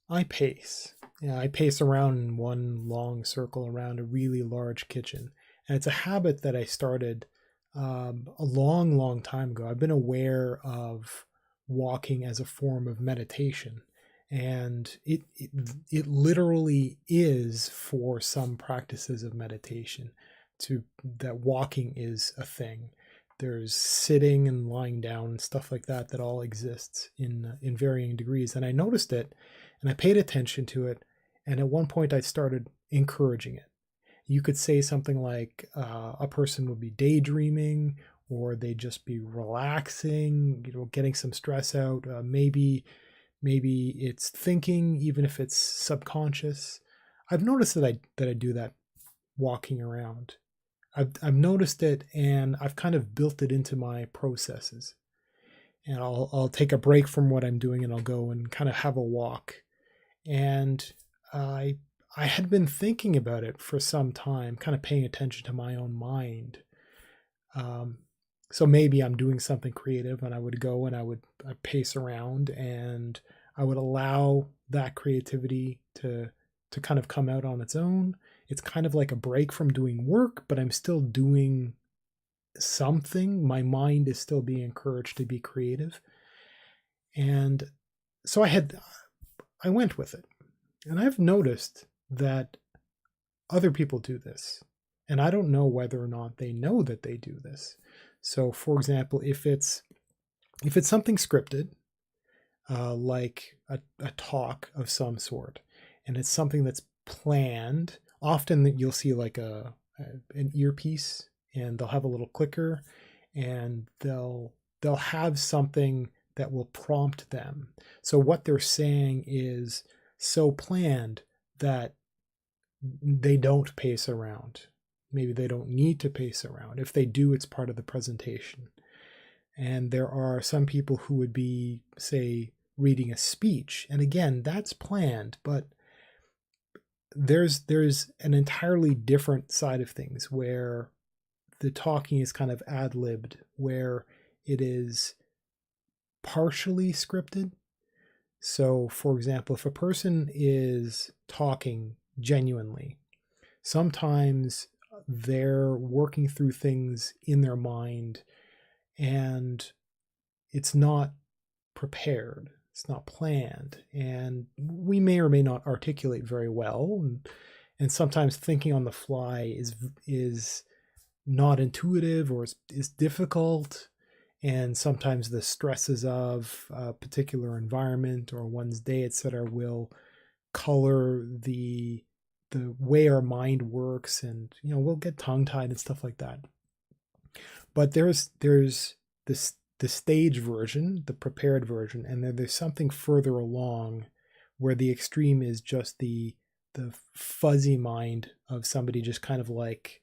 I pace. Yeah, I pace around in one long circle around a really large kitchen. And it's a habit that I started a long, long time ago. I've been aware of walking as a form of meditation. And it literally is for some practices of meditation to that walking is a thing. There's sitting and lying down and stuff like that that all exists in varying degrees. And I noticed it and I paid attention to it. And at one point, I started encouraging it. You could say something like a person would be daydreaming, or they'd just be relaxing, getting some stress out. Maybe it's thinking, even if it's subconscious. I've noticed that I do that walking around. I've noticed it, and I've kind of built it into my processes. And I'll take a break from what I'm doing, and I'll go and kind of have a walk. And I I had been thinking about it for some time, kind of paying attention to my own mind. Um, so maybe I'm doing something creative, and I would go and I'd pace around, and I would allow that creativity to kind of come out on its own. It's kind of like a break from doing work, but I'm still doing something. My mind is still being encouraged to be creative. And so I went with it. And I've noticed that other people do this. And I don't know whether or not they know that they do this. So for example, if it's something scripted, like a talk of some sort, and it's something that's planned, often that you'll see like an earpiece, and they'll have a little clicker, and they'll have something that will prompt them. So what they're saying is so planned that they don't pace around. Maybe they don't need to pace around. If they do, it's part of the presentation. And there are some people who would be, say, reading a speech. And again, that's planned, but there's an entirely different side of things where the talking is kind of ad-libbed, where it is partially scripted. So, for example, if a person is talking genuinely, sometimes they're working through things in their mind, and it's not prepared, it's not planned, and we may or may not articulate very well, and sometimes thinking on the fly is not intuitive, or is difficult. And sometimes the stresses of a particular environment or one's day, etc., will color the way our mind works, and we'll get tongue tied and stuff like that. But there's this the stage version, the prepared version, and then there's something further along where the extreme is just the fuzzy mind of somebody, just kind of like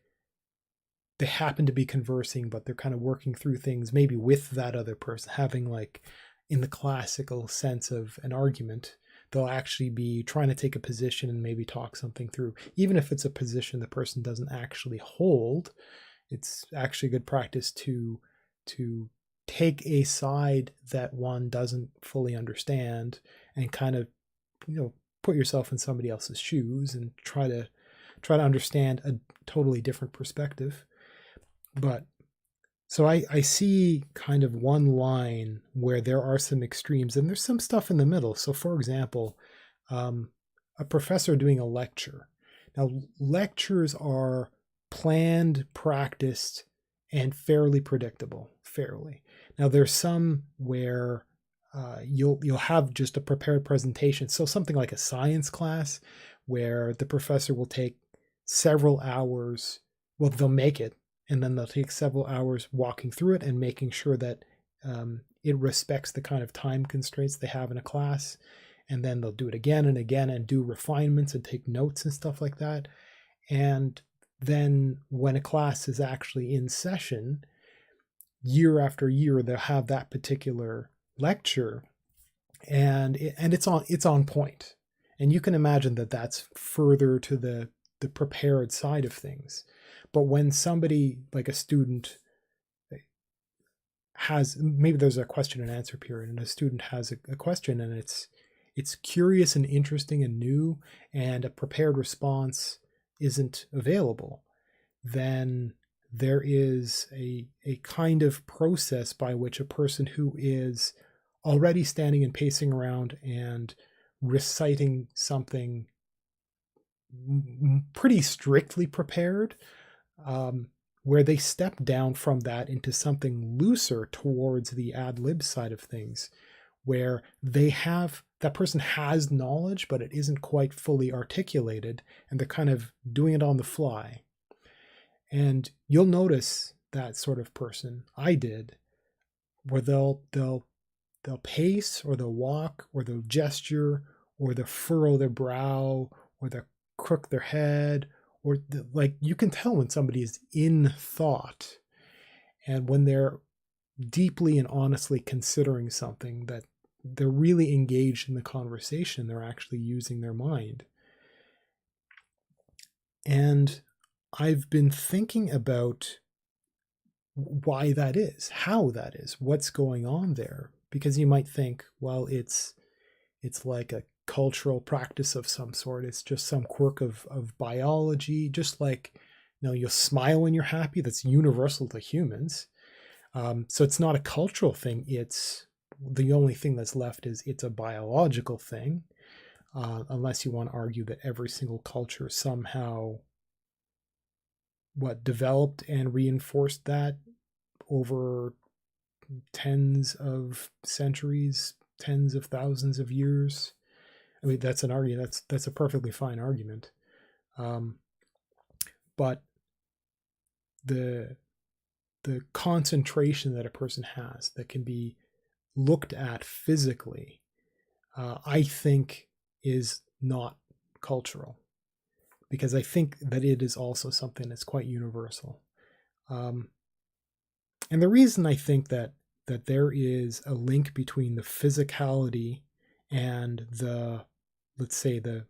they happen to be conversing, but they're kind of working through things maybe with that other person, having, like, in the classical sense of an argument, they'll actually be trying to take a position and maybe talk something through. Even if it's a position the person doesn't actually hold, it's actually good practice to take a side that one doesn't fully understand, and kind of, put yourself in somebody else's shoes and try to understand a totally different perspective. But so I see kind of one line where there are some extremes, and there's some stuff in the middle. So, for example, um, a professor doing a lecture. Now, lectures are planned, practiced, and fairly predictable. Fairly. Now, there's some where you'll have just a prepared presentation. So something like a science class, where the professor will take several hours. Well, they'll make it, and then they'll take several hours walking through it and making sure that it respects the kind of time constraints they have in a class. And then they'll do it again and again and do refinements and take notes and stuff like that. And then when a class is actually in session, year after year, they'll have that particular lecture, and it's on point. And you can imagine that that's further to the prepared side of things. But when somebody, like a student, has, maybe there's a question and answer period, and a student has a question, and it's curious and interesting and new, and a prepared response isn't available, then there is a kind of process by which a person who is already standing and pacing around and reciting something pretty strictly prepared, where they step down from that into something looser towards the ad lib side of things, where that person has knowledge, but it isn't quite fully articulated, and they're kind of doing it on the fly. And you'll notice that sort of person. I did, where they'll pace, or they'll walk, or they'll gesture, or they'll furrow their brow, or they'll crook their head, or like you can tell when somebody is in thought, and when they're deeply and honestly considering something, that they're really engaged in the conversation. They're actually using their mind. And I've been thinking about why that is, how that is, what's going on there. Because you might think, well, it's like a cultural practice of some sort. It's just some quirk of biology, just like, you'll smile when you're happy. That's universal to humans. So it's not a cultural thing. It's the only thing that's left is it's a biological thing, unless you want to argue that every single culture somehow developed and reinforced that over tens of centuries, tens of thousands of years. I mean, that's an argument. That's a perfectly fine argument. But the concentration that a person has that can be looked at physically, I think is not cultural, because I think that it is also something that's quite universal. And the reason I think that there is a link between the physicality and let's say the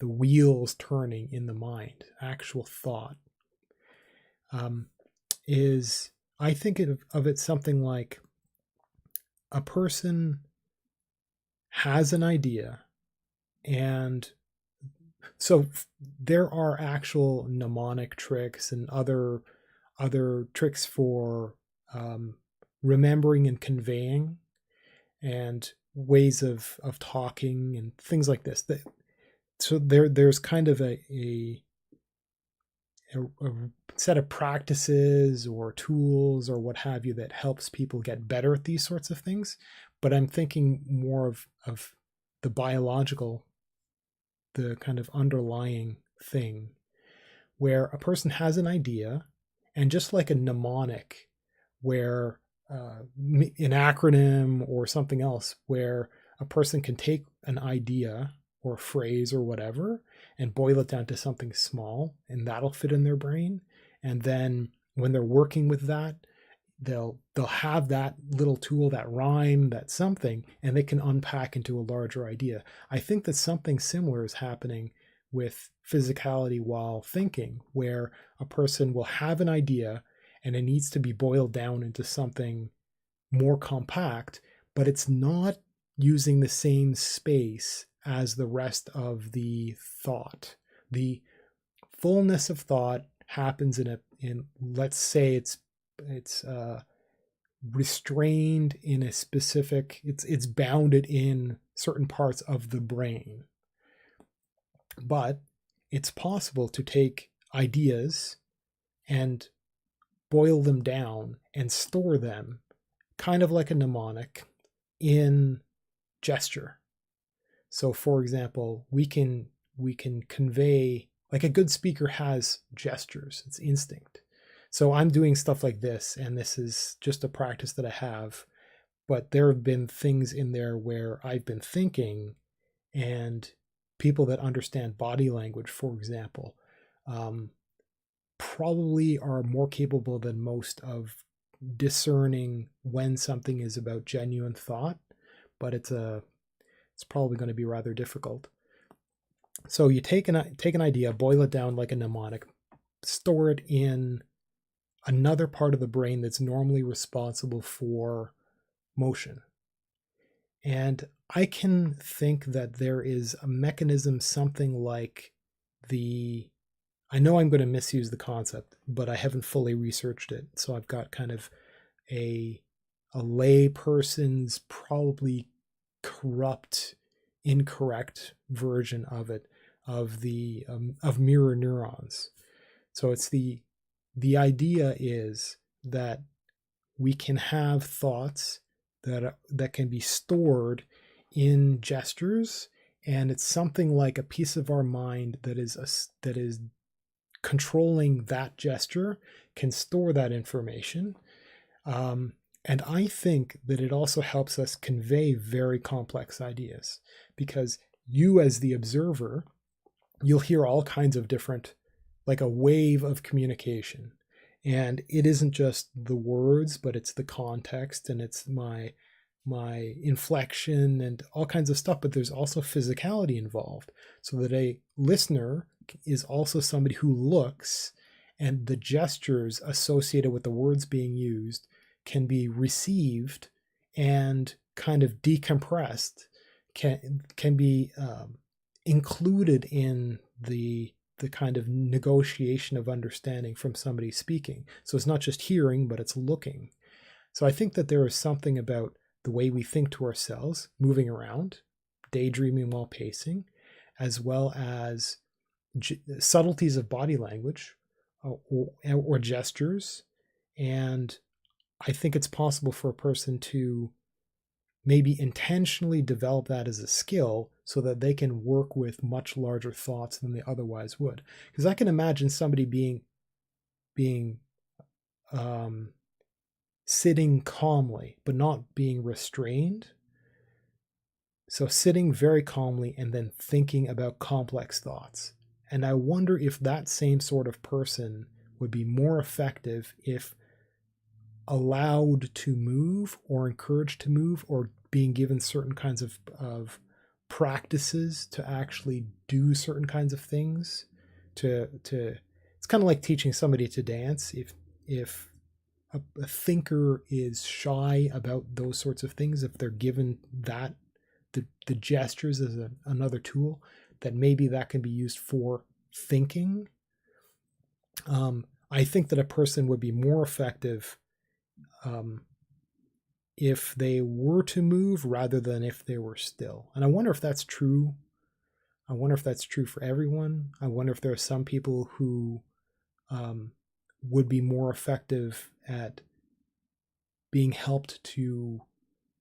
wheels turning in the mind, actual thought, is I think of it something like a person has an idea, and so there are actual mnemonic tricks and other tricks for remembering and conveying, and ways of talking and things like this. So there's kind of a set of practices or tools or what have you that helps people get better at these sorts of things. But I'm thinking more of the biological, the kind of underlying thing, where a person has an idea, and just like a mnemonic, where an acronym or something else, where a person can take an idea or a phrase or whatever and boil it down to something small, and that'll fit in their brain. And then when they're working with that, they'll have that little tool, that rhyme, that something, and they can unpack into a larger idea. I think that something similar is happening with physicality while thinking, where a person will have an idea and it needs to be boiled down into something more compact, but it's not using the same space as the rest of the thought. The fullness of thought happens in let's say it's restrained in a specific, it's bounded in certain parts of the brain. But it's possible to take ideas and boil them down and store them, kind of like a mnemonic, in gesture. So for example, we can convey, like a good speaker has gestures, it's instinct. So I'm doing stuff like this, and this is just a practice that I have, but there have been things in there where I've been thinking, and people that understand body language, for example, probably are more capable than most of discerning when something is about genuine thought, but it's probably going to be rather difficult. So you take an idea, boil it down like a mnemonic, store it in another part of the brain that's normally responsible for motion. And I can think that there is a mechanism, something like the, I know I'm going to misuse the concept, but I haven't fully researched it. So I've got kind of a lay person's probably corrupt, incorrect version of it, of the of mirror neurons. So it's the idea is that we can have thoughts that can be stored in gestures, and it's something like a piece of our mind that is controlling that gesture can store that information. um, and I think that it also helps us convey very complex ideas, because you as the observer, you'll hear all kinds of different, like a wave of communication, and it isn't just the words, but it's the context, and it's my inflection and all kinds of stuff. But there's also physicality involved, so that a listener is also somebody who looks, and the gestures associated with the words being used can be received and kind of decompressed, can be included in the kind of negotiation of understanding from somebody speaking. So it's not just hearing, but it's looking. So I think that there is something about the way we think to ourselves, moving around, daydreaming while pacing, as well as subtleties of body language, or gestures. And I think it's possible for a person to maybe intentionally develop that as a skill so that they can work with much larger thoughts than they otherwise would. Because I can imagine somebody being sitting calmly but not being restrained. So sitting very calmly and then thinking about complex thoughts. And I wonder if that same sort of person would be more effective if allowed to move or encouraged to move, or being given certain kinds of practices to actually do certain kinds of things. To it's kind of like teaching somebody to dance. If a thinker is shy about those sorts of things, if they're given that the gestures as another tool, that maybe that can be used for thinking. I think that a person would be more effective if they were to move rather than if they were still. And I wonder if that's true. I wonder if that's true for everyone. I wonder if there are some people who would be more effective at being helped to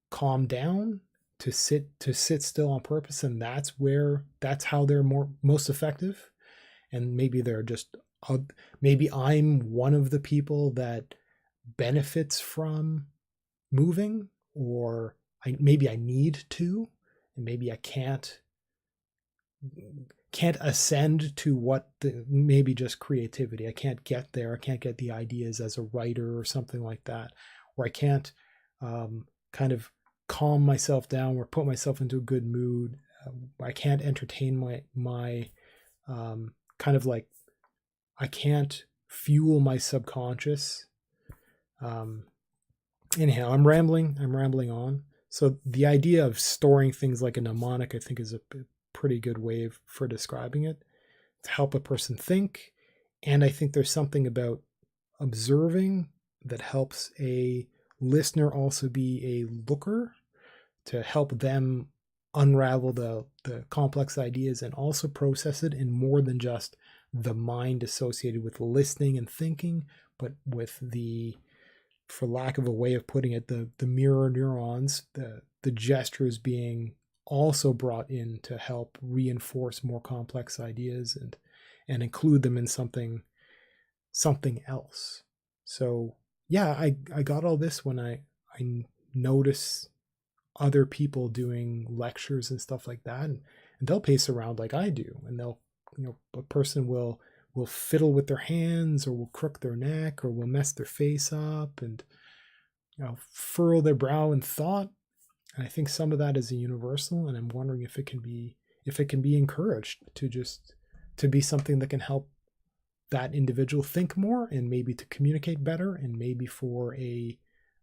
calm down, to sit still on purpose, and that's how they're most effective. And maybe they're just maybe I'm one of the people that benefits from moving, or maybe I need to, and maybe I can't ascend to what maybe just creativity. I can't get there. I can't get the ideas as a writer or something like that, or I can't kind of calm myself down or put myself into a good mood. I can't entertain my kind of like, I can't fuel my subconscious. Anyhow, I'm rambling on. So the idea of storing things like a mnemonic, I think, is a pretty good way for describing it, to help a person think. And I think there's something about observing that helps a listener also be a looker, to help them unravel the complex ideas and also process it in more than just the mind associated with listening and thinking, but with the, for lack of a way of putting it, the mirror neurons, the gestures being also brought in to help reinforce more complex ideas and include them in something else. So yeah, I got all this when I notice other people doing lectures and stuff like that, and they'll pace around like I do, and they'll, a person will fiddle with their hands, or will crook their neck, or will mess their face up, and furrow their brow in thought. And I think some of that is a universal, and I'm wondering if it can be encouraged to be something that can help that individual think more, and maybe to communicate better, and maybe for a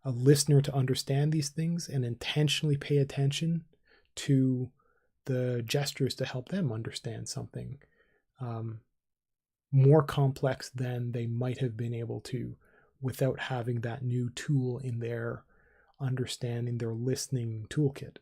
listener to understand these things and intentionally pay attention to the gestures to help them understand something more complex than they might have been able to without having that new tool in their understanding, their listening toolkit.